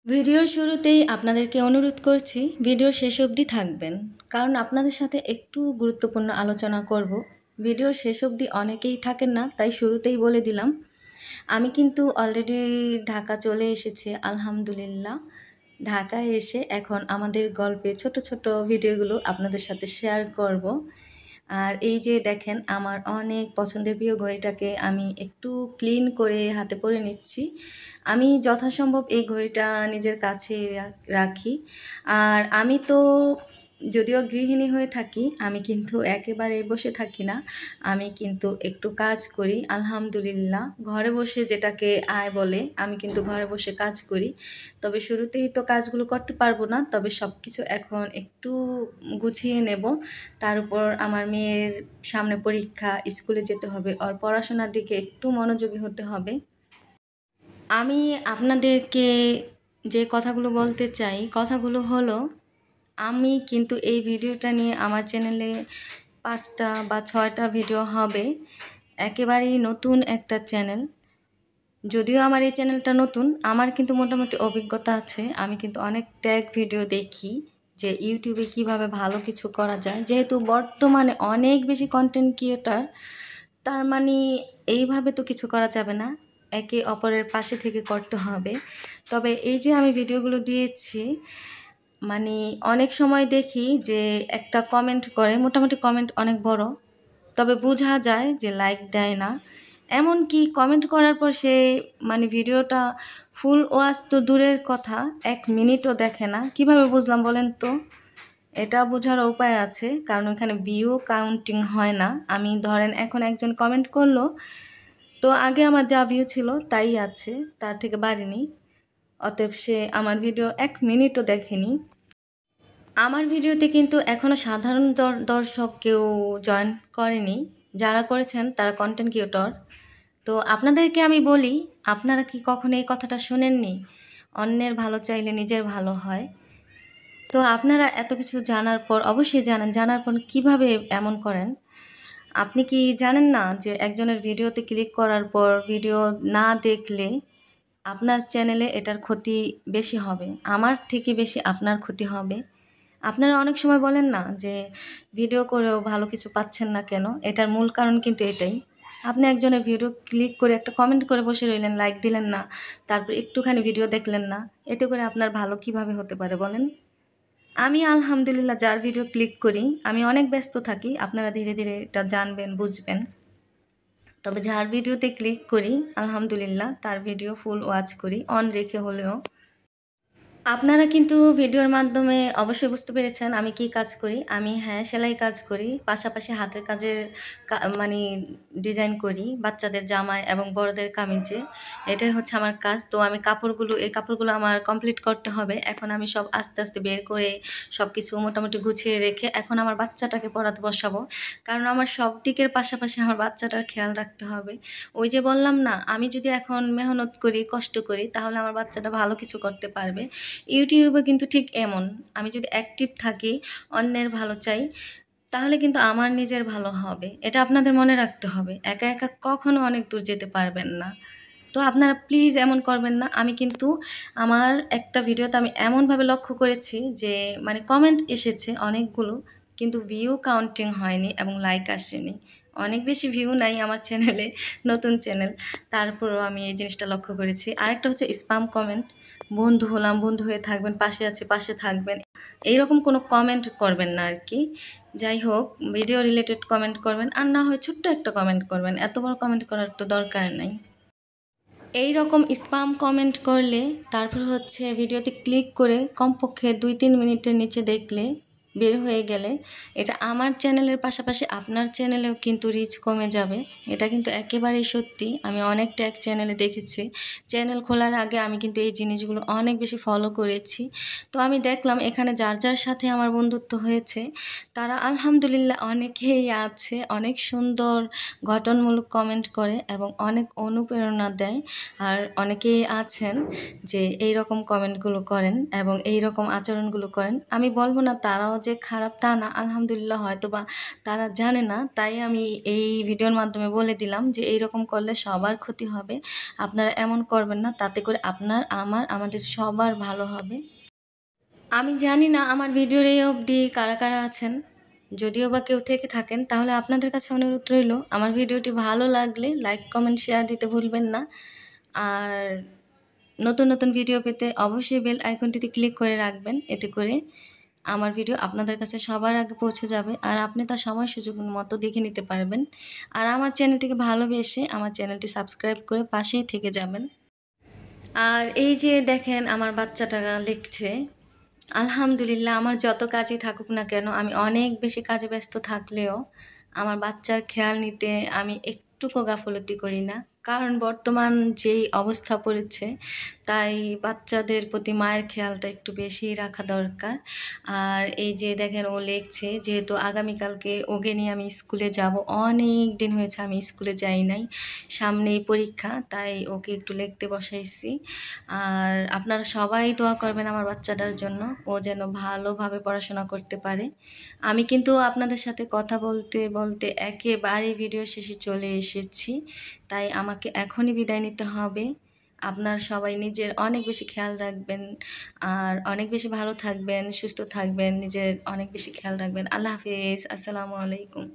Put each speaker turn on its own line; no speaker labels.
ভিডিওর শুরুতেই আপনাদেরকে অনুরোধ করছি ভিডিওর শেষ অবধি থাকবেন, কারণ আপনাদের সাথে একটু গুরুত্বপূর্ণ আলোচনা করব। ভিডিওর শেষ অবধি অনেকেই থাকেন না, তাই শুরুতেই বলে দিলাম আমি কিন্তু অলরেডি ঢাকা চলে এসেছি আলহামদুলিল্লাহ। ঢাকায় এসে এখন আমাদের গল্পে ছোট ছোট ভিডিওগুলো আপনাদের সাথে শেয়ার করব। আর এই যে দেখেন আমার অনেক পছন্দের প্রিয় ঘড়িটাকে আমি একটু ক্লিন করে হাতে পরে নিচ্ছি। আমি যথাসম্ভব এই ঘড়িটা নিজের কাছে রাখি। আর আমি তো যদিও গৃহিণী হয়ে থাকি, আমি কিন্তু একেবারে বসে থাকি না। আমি কিন্তু একটু কাজ করি আলহামদুলিল্লাহ। ঘরে বসে যেটাকে আয় বলে, আমি কিন্তু ঘরে বসে কাজ করি। তবে শুরুতেই তো কাজগুলো করতে পারবো না, তবে সব কিছু এখন একটু গুছিয়ে নেব। তার উপর আমার মেয়ের সামনে পরীক্ষা, স্কুলে যেতে হবে, ওর পড়াশোনার দিকে একটু মনোযোগী হতে হবে। আমি আপনাদেরকে যে কথাগুলো বলতে চাই, কথাগুলো হলো আমি কিন্তু এই ভিডিওটা নিয়ে আমার চ্যানেলে 5টা বা 6টা ভিডিও হবে। একেবারেই নতুন একটা চ্যানেল। যদিও আমার এই চ্যানেলটা নতুন, আমার কিন্তু মোটামুটি অভিজ্ঞতা আছে। আমি কিন্তু অনেক ট্যাগ ভিডিও দেখি যে ইউটিউবে কিভাবে ভালো কিছু করা যায়। যেহেতু বর্তমানে অনেক বেশি কন্টেন্ট ক্রিয়েটার, তার মানে এইভাবে তো কিছু করা যাবে না, একে অপরের পাশে থেকে করতে হবে। তবে এই যে আমি ভিডিওগুলো দিয়েছি, মানে অনেক সময় দেখি যে একটা কমেন্ট করে, মোটামুটি কমেন্ট অনেক বড়, তবে বোঝা যায় যে লাইক দেয় না। এমনকি কমেন্ট করার পর সে মানে ভিডিওটা ফুল ওয়াচ তো দূরের কথা, 1 মিনিটও দেখে না। কিভাবে বুঝলাম বলেন তো? এটা বোঝার উপায় আছে, কারণ ওখানে ভিউ কাউন্টিং হয় না। আমি ধরেন এখন একজন কমেন্ট করলো, তো আগে আমার যা ভিউ ছিল তাই আছে, তার থেকে বাড়েনি। অতএব সে আমার ভিডিও 1 মিনিটও দেখেনি। আমার ভিডিওতে কিন্তু এখনও সাধারণ দর্শক কেউ জয়েন করেনি। যারা করেছেন তারা কন্টেন্ট ক্রিয়েটর। তো আপনাদেরকে আমি বলি, আপনারা কি কখনো এই কথাটা শোনেননি? অন্যের ভালো চাইলে নিজের ভালো হয়। তো আপনারা এত কিছু জানার পর, অবশ্যই জানার পর কিভাবে এমন করেন? আপনি কি জানেন না যে একজনের ভিডিওতে ক্লিক করার পর ভিডিও না দেখলে আপনার চ্যানেলে এটার ক্ষতি বেশি হবে, আমার থেকে বেশি আপনার ক্ষতি হবে। আপনারা অনেক সময় বলেন না যে ভিডিও করেও ভালো কিছু পাচ্ছেন না কেন? এটার মূল কারণ কিন্তু এটাই। আপনি একজনের ভিডিও ক্লিক করে একটা কমেন্ট করে বসে রইলেন, লাইক দিলেন না, তারপর একটুখানি ভিডিও দেখলেন না, এতে করে আপনার ভালো কিভাবে হতে পারে বলেন? আমি আলহামদুলিল্লাহ যার ভিডিও ক্লিক করি, আমি অনেক ব্যস্ত থাকি, আপনারা ধীরে ধীরে এটা জানবেন, বুঝবেন। তবে যার ভিডিওতে ক্লিক করি আলহামদুলিল্লাহ তার ভিডিও ফুল ওয়াচ করি, অন রেখে হলেও। আপনারা কিন্তু ভিডিওর মাধ্যমে অবশ্যই বুঝতে পেরেছেন আমি কি কাজ করি। আমি সেলাই কাজ করি, পাশাপাশি হাতের কাজের মানে ডিজাইন করি বাচ্চাদের জামায় এবং বড়দের কামিজে। এটাই হচ্ছে আমার কাজ। তো আমি এই কাপড়গুলো আমার কমপ্লিট করতে হবে। এখন আমি সব আস্তে আস্তে বের করে সব কিছু মোটামুটি গুছিয়ে রেখে এখন আমার বাচ্চাটাকে পড়াতে বসাবো, কারণ আমার সব দিকের পাশাপাশি আমার বাচ্চাটার খেয়াল রাখতে হবে। ওই যে বললাম না, আমি যদি এখন মেহনত করি, কষ্ট করি, তাহলে আমার বাচ্চাটা ভালো কিছু করতে পারবে। ইউটিউবে কিন্তু ঠিক এমন, আমি যদি অ্যাক্টিভ থাকি, অন্যের ভালো চাই, তাহলে কিন্তু আমার নিজের ভালো হবে। এটা আপনাদের মনে রাখতে হবে। একা একা কখনো অনেক দূর যেতে পারবেন না। তো আপনারা প্লিজ এমন করবেন না। আমি কিন্তু আমার একটা ভিডিওতে আমি এমনভাবে লক্ষ্য করেছি যে মানে কমেন্ট এসেছে অনেকগুলো, কিন্তু ভিউ কাউন্টিং হয়নি এবং লাইক আসেনি। অনেক বেশি ভিউ নাই আমার চ্যানেলে, নতুন চ্যানেল, তারপরেও আমি এই জিনিসটা লক্ষ্য করেছি। আরেকটা হচ্ছে স্প্যাম কমেন্ট, বন্ধু হলাম, বন্ধু হয়ে থাকবেন, পাশে আছে, পাশে থাকবেন, এইরকম কোনো কমেন্ট করবেন না আর কি। যাই হোক, ভিডিও রিলেটেড কমেন্ট করবেন, আর না হয় ছোট্ট একটা কমেন্ট করবেন, এত বড় কমেন্ট করার তো দরকার নাই। এই রকম স্প্যাম কমেন্ট করলে তারপর হচ্ছে ভিডিওতে ক্লিক করে কমপক্ষে 2-3 মিনিটের নিচে দেখলে, বের হয়ে গেলে, এটা আমার চ্যানেলের পাশাপাশি আপনার চ্যানেলেও কিন্তু রিচ কমে যাবে। এটা কিন্তু একেবারেই সত্যি। আমি অনেক ট্যাগ চ্যানেলে দেখেছি। চ্যানেল খোলার আগে আমি কিন্তু এই জিনিসগুলো অনেক বেশি ফলো করেছি। তো আমি দেখলাম এখানে যার যার সাথে আমার বন্ধুত্ব হয়েছে, তারা আলহামদুলিল্লাহ অনেকেই আছে অনেক সুন্দর গঠনমূলক কমেন্ট করে এবং অনেক অনুপ্রেরণা দেয়। আর অনেকেই আছেন যে এই রকম কমেন্টগুলো করেন এবং এই রকম আচরণগুলো করেন। আমি বলবো না তারাও যে খারাপ তা না, আলহামদুলিল্লাহ হয়তো বা তারা জানে না, তাই আমি এই ভিডিওর মাধ্যমে বলে দিলাম যে এইরকম করলে সবার ক্ষতি হবে, আপনারা এমন করবেন না, তাতে করে আপনার আমাদের সবার ভালো হবে। আমি জানি না আমার ভিডিওর এই অবধি কারা কারা আছেন, যদিও বা কেউ থেকে থাকেন তাহলে আপনাদের কাছে অনুরোধ রইল আমার ভিডিওটি ভালো লাগলে লাইক কমেন্ট শেয়ার দিতে ভুলবেন না। আর নতুন নতুন ভিডিও পেতে অবশ্যই বেল আইকনটিতে ক্লিক করে রাখবেন, এতে করে আমার ভিডিও আপনাদের কাছে সবার আগে পৌঁছে যাবে আর আপনি তার সময় সুযোগ মতো দেখে নিতে পারবেন। আর আমার চ্যানেলটিকে ভালোবেসে আমার চ্যানেলটি সাবস্ক্রাইব করে পাশেই থেকে যাবেন। আর এই যে দেখেন আমার বাচ্চাটা লিখছে, আলহামদুলিল্লাহ আমার যত কাজই থাকুক না কেন, আমি অনেক বেশি কাজে ব্যস্ত থাকলেও আমার বাচ্চার খেয়াল নিতে আমি একটুকু গাফলতি করি না। কারণ বর্তমান যেই অবস্থা পড়েছে, তাই বাচ্চাদের প্রতি মায়ের খেয়ালটা একটু বেশি রাখা দরকার। আর এই যে দেখেন ও লিখছে, যেহেতু আগামীকালকে ওকে নিয়ে আমি স্কুলে যাব, অনেক দিন হয়েছে আমি স্কুলে যাই নাই, সামনেই পরীক্ষা, তাই ওকে একটু লিখতে বসাইছি। আর আপনারা সবাই দোয়া করবেন আমার বাচ্চাটার জন্য, ও যেন ভালোভাবে পড়াশোনা করতে পারে। আমি কিন্তু আপনাদের সাথে কথা বলতে বলতে একেবারে ভিডিওর শেষে চলে এসেছি, তাই আমাকে এখনই বিদায় নিতে হবে। আপনার সবাই নিজের অনেক বেশি খেয়াল রাখবেন আর অনেক বেশি ভালো থাকবেন, সুস্থ থাকবেন, নিজের অনেক বেশি খেয়াল রাখবেন। আল্লাহ হাফেজ, আসসালামু আলাইকুম।